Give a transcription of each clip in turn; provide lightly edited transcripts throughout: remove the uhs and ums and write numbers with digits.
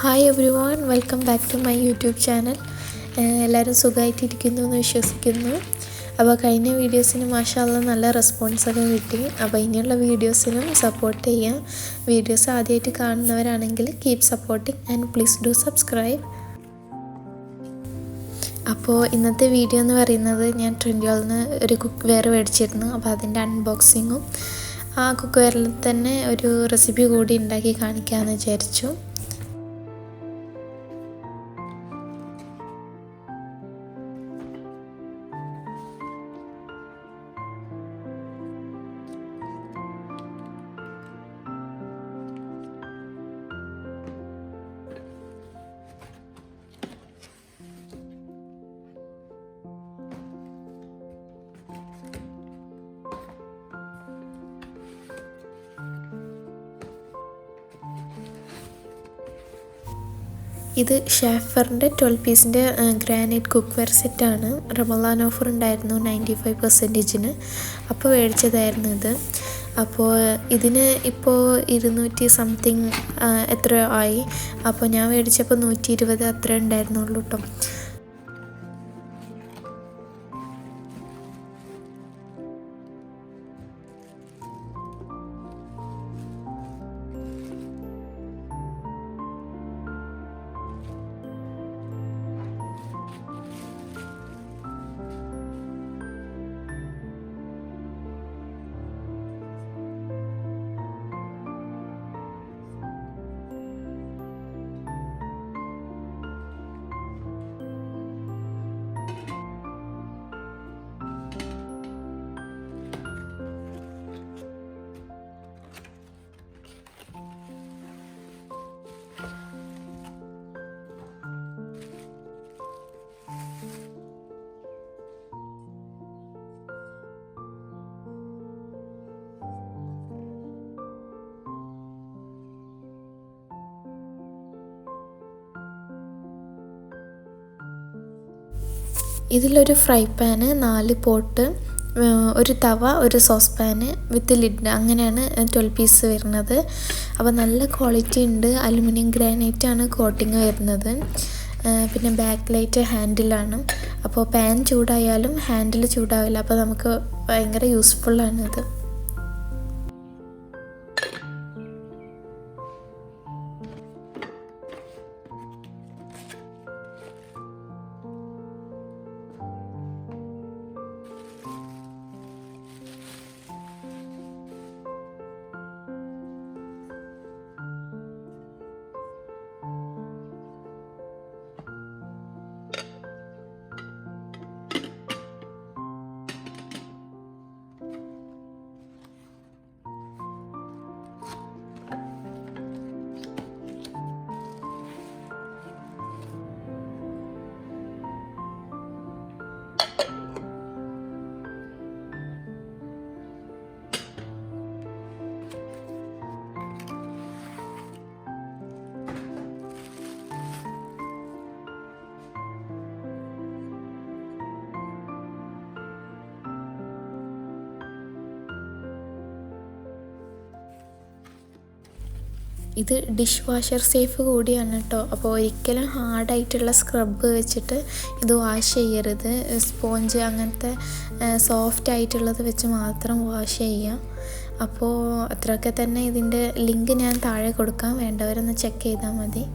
Hi everyone, welcome back to my YouTube channel. എല്ലാവരും സുഖമായിട്ടിരിക്കുന്നു എന്ന് വിശ്വസിക്കുന്നു. അപ്പോൾ കഴിഞ്ഞ വീഡിയോസിന് മാഷാഅല്ലാഹ് നല്ല റെസ്പോൺസൊക്കെ കിട്ടി. അപ്പോൾ ഇനിയുള്ള വീഡിയോസിനും സപ്പോർട്ട് ചെയ്യാം. വീഡിയോസ് ആദ്യമായിട്ട് കാണുന്നവരാണെങ്കിൽ keep supporting and please do subscribe. അപ്പോൾ ഇന്നത്തെ വീഡിയോ എന്ന് പറയുന്നത്, ഞാൻ ട്രെൻഡ്യോളിൽ ഒരു കുക്ക് വെയർ മേടിച്ചിരുന്നു. അപ്പോൾ അതിൻ്റെ അൺബോക്സിങ്ങും ആ കുക്ക് വെയറിൽ തന്നെ ഒരു റെസിപ്പി കൂടി ഉണ്ടാക്കി കാണിക്കാമെന്ന് വിചാരിച്ചു. ഇത് ഷാഫറിൻ്റെ 12 പീസിൻ്റെ ഗ്രാനൈറ്റ് കുക്ക് വെയർ സെറ്റാണ്. റമളാൻ ഓഫർ ഉണ്ടായിരുന്നു 95%. അപ്പോൾ മേടിച്ചതായിരുന്നു ഇത്. അപ്പോൾ ഇതിന് ഇപ്പോൾ 200 സംതിങ് എത്ര ആയി. അപ്പോൾ ഞാൻ മേടിച്ചപ്പോൾ 120 അത്ര ഉണ്ടായിരുന്നുള്ളൂ കേട്ടോ. ഇതിലൊരു ഫ്രൈ പാന്, 4 പോട്ട്, ഒരു തവ, ഒരു സോസ് പാന് വിത്ത് ലിഡ്, അങ്ങനെയാണ് 12 പീസ് വരുന്നത്. അപ്പോൾ നല്ല ക്വാളിറ്റി ഉണ്ട്. അലുമിനിയം ഗ്രാനൈറ്റാണ് കോട്ടിങ് വരുന്നത്. പിന്നെ ബാക്ക് ലൈറ്റ് ഹാൻഡിലാണ്. അപ്പോൾ പാൻ ചൂടായാലും ഹാൻഡിൽ ചൂടാവില്ല. അപ്പോൾ നമുക്ക് ഭയങ്കര യൂസ്ഫുള്ളാണിത്. ഇത് ഡിഷ് വാഷർ സേഫ് കൂടിയാണ് കേട്ടോ. അപ്പോൾ ഒരിക്കലും ഹാർഡായിട്ടുള്ള സ്ക്രബ് വെച്ചിട്ട് ഇത് വാഷ് ചെയ്യരുത്. സ്പോഞ്ച് അങ്ങനത്തെ സോഫ്റ്റ് ആയിട്ടുള്ളത് വെച്ച് മാത്രം വാഷ് ചെയ്യാം. അപ്പോൾ അത്രയൊക്കെ തന്നെ. ഇതിൻ്റെ ലിങ്ക് ഞാൻ താഴെ കൊടുക്കാം, വേണ്ടവരൊന്ന് ചെക്ക് ചെയ്താൽ മതി.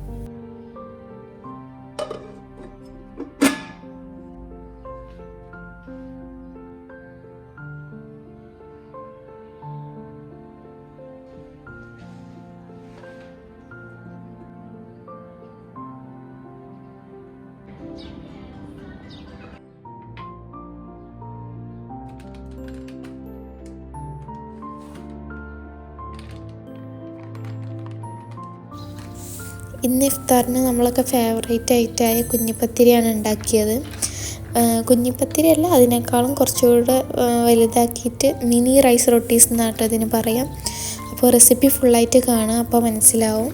ഇന്ന് ഇഫ്താറിന് നമ്മളൊക്കെ ഫേവറേറ്റ് ആയിട്ടായ കുഞ്ഞിപ്പത്തിരിയാണ് ഉണ്ടാക്കിയത്. കുഞ്ഞിപ്പത്തിരിയല്ല, അതിനേക്കാളും കുറച്ചുകൂടെ വലുതാക്കിയിട്ട് മിനി റൈസ് റൊട്ടീസ് എന്നാട്ടോ ഇതിന് പറയാം. അപ്പോൾ റെസിപ്പി ഫുള്ളായിട്ട് കാണാം, അപ്പോൾ മനസ്സിലാവും.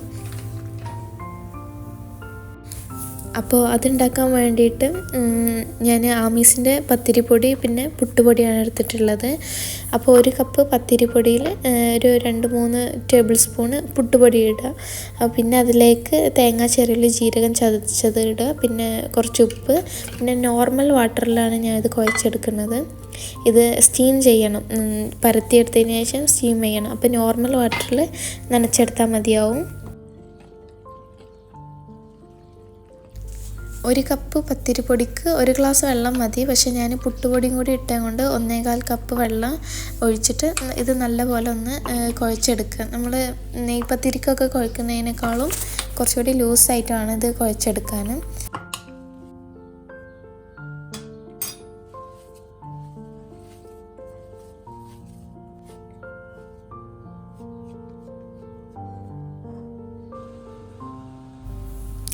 അപ്പോൾ അതുണ്ടാക്കാൻ വേണ്ടിയിട്ട് ഞാൻ ആമീസിൻ്റെ പത്തിരിപ്പൊടി പിന്നെ പുട്ടുപൊടിയാണ് എടുത്തിട്ടുള്ളത്. അപ്പോൾ 1 കപ്പ് പത്തിരിപ്പൊടിയിൽ ഒരു 2-3 ടേബിൾ സ്പൂണ് പുട്ടുപൊടി ഇടുക. പിന്നെ അതിലേക്ക് തേങ്ങ ചെറിയുള്ളി ജീരകം ചതച്ചത് ഇടുക. പിന്നെ കുറച്ച് ഉപ്പ്, പിന്നെ നോർമൽ വാട്ടറിലാണ് ഞാനിത് കുഴച്ചെടുക്കുന്നത്. ഇത് സ്റ്റീം ചെയ്യണം, പരത്തിയെടുത്തതിന് ശേഷം സ്റ്റീം ചെയ്യണം. അപ്പോൾ നോർമൽ വാട്ടറിൽ നനച്ചെടുത്താൽ മതിയാവും. 1 കപ്പ് പത്തിരിപ്പൊടിക്ക് 1 ഗ്ലാസ് വെള്ളം മതി. പക്ഷേ ഞാൻ പുട്ടുപൊടിയും കൂടി ഇട്ടത് കൊണ്ട് 1.25 കപ്പ് വെള്ളം ഒഴിച്ചിട്ട് ഇത് നല്ലപോലെ ഒന്ന് കുഴച്ചെടുക്കുക. നമ്മൾ നെയ്പത്തിരിക്കൊക്കെ കുഴക്കുന്നതിനേക്കാളും കുറച്ചുകൂടി ലൂസായിട്ടാണ് ഇത് കുഴച്ചെടുക്കാൻ.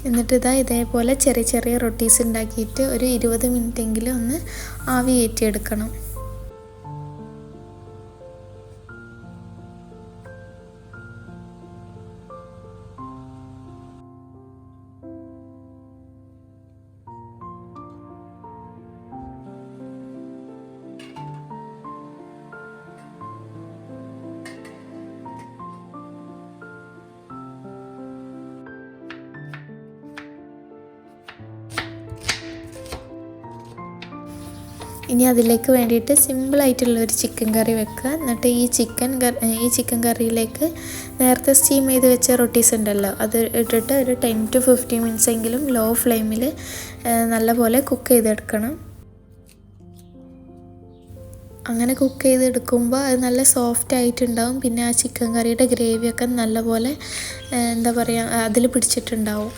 എന്നിട്ട് ഇതേപോലെ ചെറിയ ചെറിയ റൊട്ടീസ് ഉണ്ടാക്കിയിട്ട് ഒരു 20 മിനിറ്റെങ്കിലും ഒന്ന് ആവി കയറ്റിയെടുക്കണം. ഇനി അതിലേക്ക് വേണ്ടിയിട്ട് സിമ്പിളായിട്ടുള്ളൊരു ചിക്കൻ കറി വെക്കുക. എന്നിട്ട് ഈ ചിക്കൻ കറിയിലേക്ക് നേരത്തെ സ്റ്റീം ചെയ്ത് വെച്ച റൊട്ടീസ് ഉണ്ടല്ലോ, അത് ഇട്ടിട്ട് ഒരു 10 to 15 മിനിറ്റ്സ് എങ്കിലും ലോ ഫ്ലെയിമിൽ നല്ലപോലെ കുക്ക് ചെയ്തെടുക്കണം. അങ്ങനെ കുക്ക് ചെയ്തെടുക്കുമ്പോൾ അത് നല്ല സോഫ്റ്റ് ആയിട്ടുണ്ടാവും. പിന്നെ ആ ചിക്കൻ കറിയുടെ ഗ്രേവിയൊക്കെ നല്ലപോലെ എന്താ പറയുക അതിൽ പിടിച്ചിട്ടുണ്ടാവും.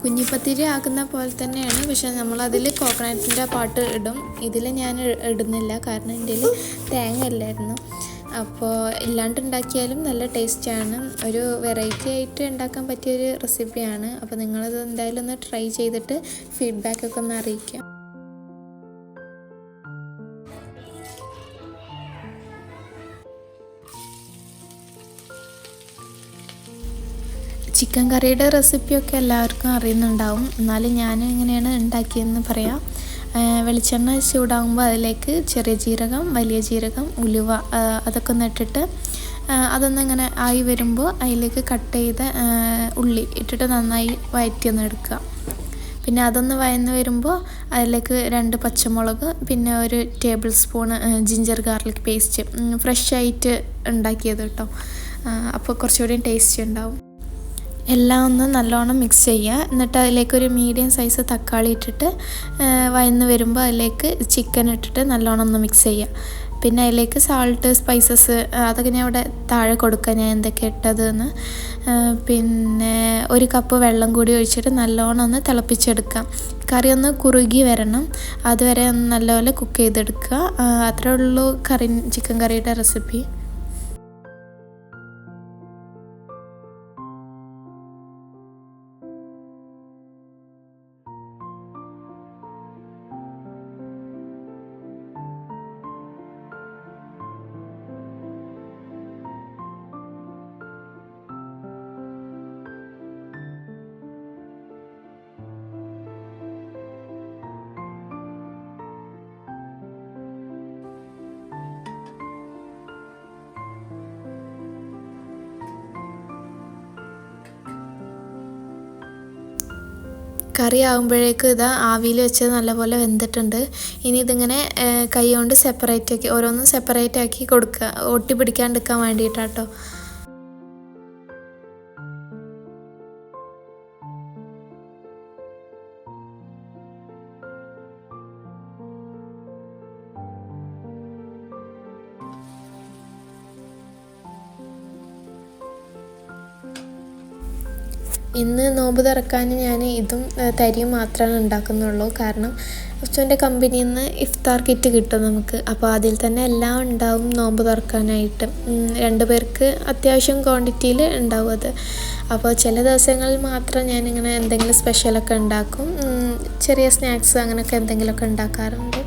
കുഞ്ഞിപ്പത്തിരി ആക്കുന്ന പോലെ തന്നെയാണ്, പക്ഷേ നമ്മളതിൽ കോക്കനട്ടിൻ്റെ പാട്ട് ഇടും. ഇതിൽ ഞാൻ ഇടുന്നില്ല, കാരണം എൻ്റെ തേങ്ങ ഇല്ലായിരുന്നു. അപ്പോൾ ഇല്ലാണ്ട് ഉണ്ടാക്കിയാലും നല്ല ടേസ്റ്റാണ്. ഒരു വെറൈറ്റി ആയിട്ട് ഉണ്ടാക്കാൻ പറ്റിയൊരു റെസിപ്പിയാണ്. അപ്പോൾ നിങ്ങളത് എന്തായാലും ഒന്ന് ട്രൈ ചെയ്തിട്ട് ഫീഡ്ബാക്കൊക്കെ ഒന്ന് അറിയിക്കാം. ചിക്കൻ കറിയുടെ റെസിപ്പിയൊക്കെ എല്ലാവർക്കും അറിയുന്നുണ്ടാവും. എന്നാലും ഞാൻ എങ്ങനെയാണ് ഉണ്ടാക്കിയതെന്ന് പറയാം. വെളിച്ചെണ്ണ ചൂടാകുമ്പോൾ അതിലേക്ക് ചെറിയ ജീരകം, വലിയ ജീരകം, ഉലുവ അതൊക്കെ ഒന്ന് ഇട്ടിട്ട് അതൊന്നിങ്ങനെ ആയി വരുമ്പോൾ അതിലേക്ക് കട്ട് ചെയ്ത ഉള്ളി ഇട്ടിട്ട് നന്നായി വഴറ്റിയൊന്ന് എടുക്കുക. പിന്നെ അതൊന്ന് വഴന്ന് വരുമ്പോൾ അതിലേക്ക് 2 പച്ചമുളക്, പിന്നെ 1 table spoon ginger garlic paste, fresh ആയിട്ട് ഉണ്ടാക്കിയത് കേട്ടോ. അപ്പോൾ കുറച്ചുകൂടി ടേസ്റ്റ് ഉണ്ടാവും. എല്ലാം ഒന്ന് നല്ലോണം മിക്സ് ചെയ്യുക. എന്നിട്ട് അതിലേക്കൊരു മീഡിയം സൈസ് തക്കാളി ഇട്ടിട്ട് വഴന്ന് വരുമ്പോൾ അതിലേക്ക് ചിക്കൻ ഇട്ടിട്ട് നല്ലോണം ഒന്ന് മിക്സ് ചെയ്യുക. പിന്നെ അതിലേക്ക് സാൾട്ട്, സ്പൈസസ് അതൊക്കെ ഞാൻ ഇവിടെ താഴെ കൊടുക്കുക ഞാൻ എന്തൊക്കെ ഇട്ടതെന്ന്. പിന്നെ 1 കപ്പ് വെള്ളം കൂടി ഒഴിച്ചിട്ട് നല്ലോണം ഒന്ന് തിളപ്പിച്ചെടുക്കാം. കറി ഒന്ന് കുറുകി വരണം, അതുവരെ ഒന്ന് നല്ലപോലെ കുക്ക് ചെയ്തെടുക്കുക. അത്രേ ഉള്ളൂ ചിക്കൻ കറിയുടെ റെസിപ്പി. കറി ആകുമ്പോഴേക്കും ഇതാ ആവിയിൽ വെച്ചത് നല്ലപോലെ വെന്തിട്ടുണ്ട്. ഇനി ഇതിങ്ങനെ കൈ കൊണ്ട് ഓരോന്നും സെപ്പറേറ്റ് ആക്കി കൊടുക്കുക, ഒട്ടി പിടിക്കാണ്ടിരിക്കാൻ വേണ്ടിയിട്ടാട്ടോ. ഇന്ന് നോമ്പ് തുറക്കാൻ ഞാൻ ഇതും തരിയും മാത്രമാണ് ഉണ്ടാക്കുന്നുള്ളൂ. കാരണം ഉച്ചൻ്റെ കമ്പനിയിൽ നിന്ന് ഇഫ്താർ കിറ്റ് കിട്ടും നമുക്ക്. അപ്പോൾ അതിൽ തന്നെ എല്ലാം ഉണ്ടാവും നോമ്പ് തുറക്കാനായിട്ട്. 2 പേർക്ക് അത്യാവശ്യം ക്വാണ്ടിറ്റിയിൽ ഉണ്ടാവും അത്. അപ്പോൾ ചില ദിവസങ്ങളിൽ മാത്രം ഞാനിങ്ങനെ എന്തെങ്കിലും സ്പെഷ്യലൊക്കെ ഉണ്ടാക്കും. ചെറിയ സ്നാക്സ് അങ്ങനെയൊക്കെ എന്തെങ്കിലുമൊക്കെ ഉണ്ടാക്കാറുണ്ട്.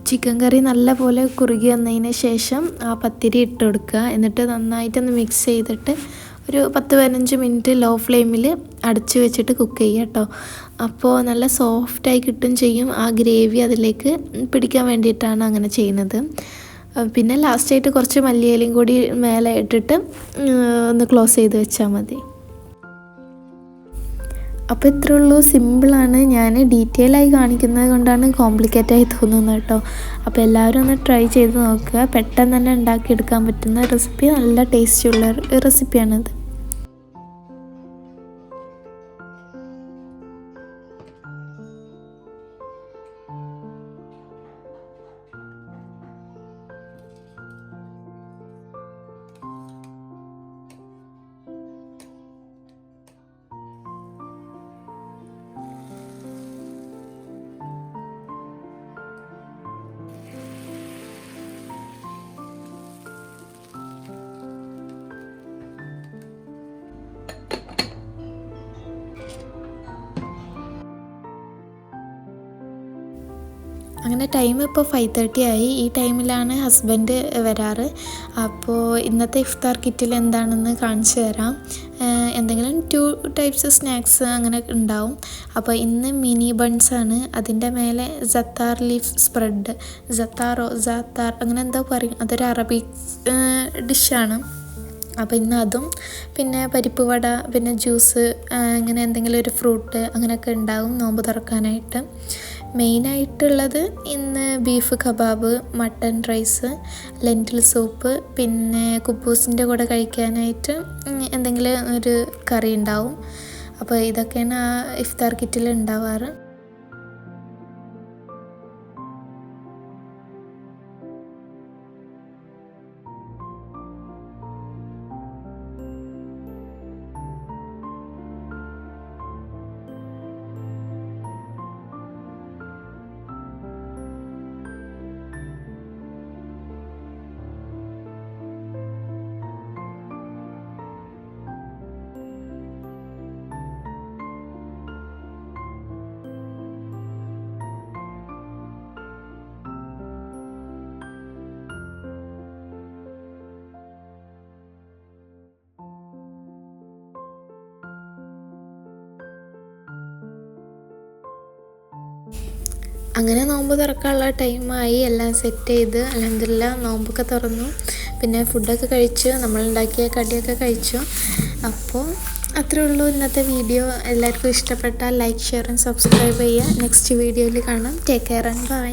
ചിക്കൻ കറി നല്ലപോലെ കുറുകി വന്നതിന് ശേഷം ആ പത്തിരി ഇട്ട് കൊടുക്കുക. എന്നിട്ട് നന്നായിട്ടൊന്ന് മിക്സ് ചെയ്തിട്ട് ഒരു 10-15 മിനിറ്റ് ലോ ഫ്ലെയിമിൽ അടച്ച് വെച്ചിട്ട് കുക്ക് ചെയ്യുക കേട്ടോ. അപ്പോൾ നല്ല സോഫ്റ്റായി കിട്ടും ചെയ്യും. ആ ഗ്രേവി അതിലേക്ക് പിടിക്കാൻ വേണ്ടിയിട്ടാണ് അങ്ങനെ ചെയ്യുന്നത്. പിന്നെ ലാസ്റ്റായിട്ട് കുറച്ച് മല്ലിയിലയും കൂടി മേലെ ഇട്ടിട്ട് ഒന്ന് ക്ലോസ് ചെയ്ത് വെച്ചാൽ മതി. അപ്പോൾ ഇത്രേ ഉള്ളൂ, സിമ്പിളാണ്. ഞാൻ ഡീറ്റെയിൽ ആയി കാണിക്കുന്നത് കൊണ്ടാണ് കോംപ്ലിക്കേറ്റ് ആയി തോന്നുന്നത് കേട്ടോ. അപ്പോൾ എല്ലാവരും ഒന്ന് ട്രൈ ചെയ്ത് നോക്കുക. പെട്ടെന്ന് തന്നെ ഉണ്ടാക്കിയെടുക്കാൻ പറ്റുന്ന റെസിപ്പി, നല്ല ടേസ്റ്റുള്ള റെസിപ്പിയാണിത്. അങ്ങനെ ടൈം ഇപ്പോൾ 5:30 ആയി. ഈ ടൈമിലാണ് ഹസ്ബൻഡ് വരാറ്. അപ്പോൾ ഇന്നത്തെ ഇഫ്താർ കിറ്റിൽ എന്താണെന്ന് കാണിച്ചു തരാം. എന്തെങ്കിലും 2 ടൈപ്സ് സ്നാക്സ് അങ്ങനെ ഉണ്ടാവും. അപ്പോൾ ഇന്ന് മിനി ബൺസാണ്. അതിൻ്റെ മേലെ സത്താർ ലീഫ് സ്പ്രെഡ്, സത്താർ അങ്ങനെ എന്തോ പറയും. അതൊരു അറബിക് ഡിഷാണ്. അപ്പോൾ ഇന്ന് അതും പിന്നെ പരിപ്പ് വട, പിന്നെ ജ്യൂസ്, ഇങ്ങനെ എന്തെങ്കിലും ഒരു ഫ്രൂട്ട് അങ്ങനെയൊക്കെ ഉണ്ടാകും നോമ്പ് തുറക്കാനായിട്ട്. മെയിനായിട്ടുള്ളത് ഇന്ന് beef kebab, mutton rice, lentil soup, പിന്നെ കുബൂസിൻ്റെ കൂടെ കഴിക്കാനായിട്ട് എന്തെങ്കിലും ഒരു കറി ഉണ്ടാവും. അപ്പോൾ ഇതൊക്കെയാണ് ആ ഇഫ്താർ കിറ്റിൽ ഉണ്ടാവാറ്. അങ്ങനെ നോമ്പ് തുറക്കാനുള്ള ടൈമായി. എല്ലാം സെറ്റ് ചെയ്ത് അൽഹംദുലില്ലാ നോമ്പൊക്കെ തുറന്നു. പിന്നെ ഫുഡൊക്കെ കഴിച്ചു, നമ്മളുണ്ടാക്കിയ കടിയൊക്കെ കഴിച്ചു. അപ്പോൾ അത്രേ ഉള്ളൂ ഇന്നത്തെ വീഡിയോ. എല്ലാവർക്കും ഇഷ്ടപ്പെട്ടാൽ ലൈക്ക്, ഷെയർ ആൻഡ് സബ്സ്ക്രൈബ് ചെയ്യുക. നെക്സ്റ്റ് വീഡിയോയിൽ കാണാം. Take care and by.